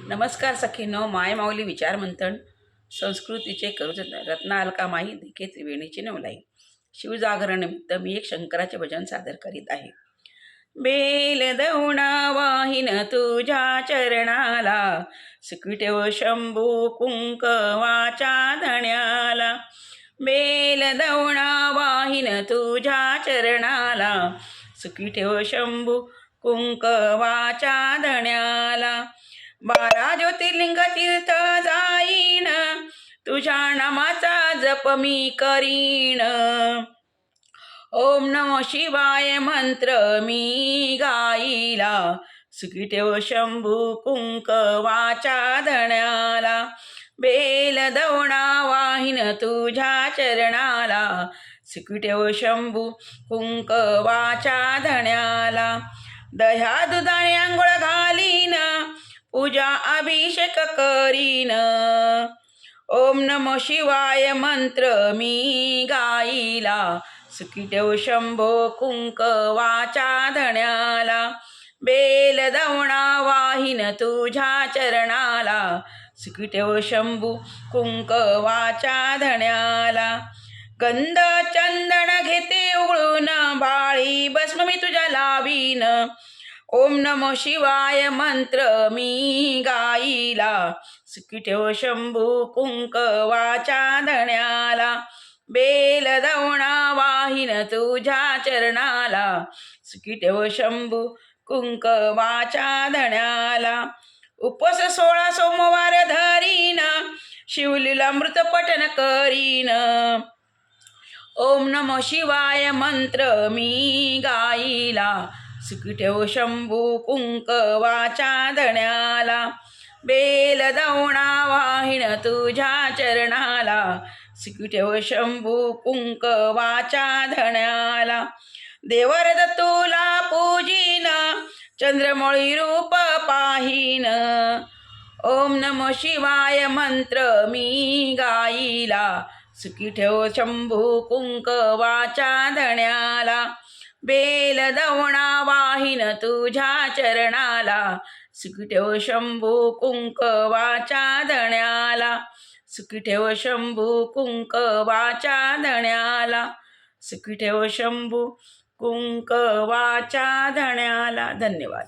नमस्कार सखीनो, माय माऊली विचार मंथन संस्कृतीचे करुज रत्ना अलकामाई देखे त्रिवेणीची नवलाई. शिवजागरण निमित्त मी एक शंकराचे भजन सादर करीत आहे. बेल दौणा वाहिन तुझ्या चरणाला, सुखी शंभू कुंकवाच्या धण्याला. बेल दौणा वाहिन तुझ्या चरणाला, सुखी शंभू कुंकवाच्या धण्याला. 12 ज्योतिर्लिंग तीर्थ जाईन, तुझ्या नामाचा जप मी करीन. ओम नमो शिवाय मंत्र मी गाईला, सुखी ठेव शंभू कुंकवाच्या धण्याला. बेल दौणा वाहिन तुझ्या चरणाला, सुखी ठेव शंभू कुंकवाच्या धण्याला. दह्या दुधाने आंघोळ घालीन, पूजा अभिषेक करीन. ओम नमो शिवाय मंत्र मी गाईला, सुखी ठेव शंभो कुंकवाच्या धण्याला. बेल दौणा वाहिन तुझ्या चरणाला, सुखी ठेव शंभू कुंकवाच्या धण्याला. गंध चंदन घेते उघळून, बाळी भस्म मी तुझ्या लावीन. ओम नमो शिवाय मंत्र मी गाईला, सुखी ठेव शंभू कुंकवाच्या धण्याला. बेल दौणा वाहिन तुझ्या चरणाला, सुखी ठेव शंभू कुंकवाच्या धण्याला. उपवास 16 सोमवार धरीन, शिवलीला अमृत पठन करीन. ओम नमो शिवाय मंत्र मी गाईला, सुखी ठेव शंभू कुंकवाच्या धण्याला. बेल दौणा वाहिन तुझ्या चरणाला, सुखी ठेव शंभू कुंकवाच्या धण्याला. देवर तुला पूजीन, चंद्रमौळी रूप पाहीन. ओम नमो शिवाय मंत्र मी गाईला, सुखी ठेव शंभू कुंकवाच्या धण्याला. बेल दौणा वाहिन तुझ्या चरणाला, सुखी ठेव शंभू कुंकवाच्या धण्याला. सुखी ठेव शंभू कुंकवाच्या धण्याला, सुखी ठेव शंभू कुंकवाच्या धण्याला. धन्यवाद.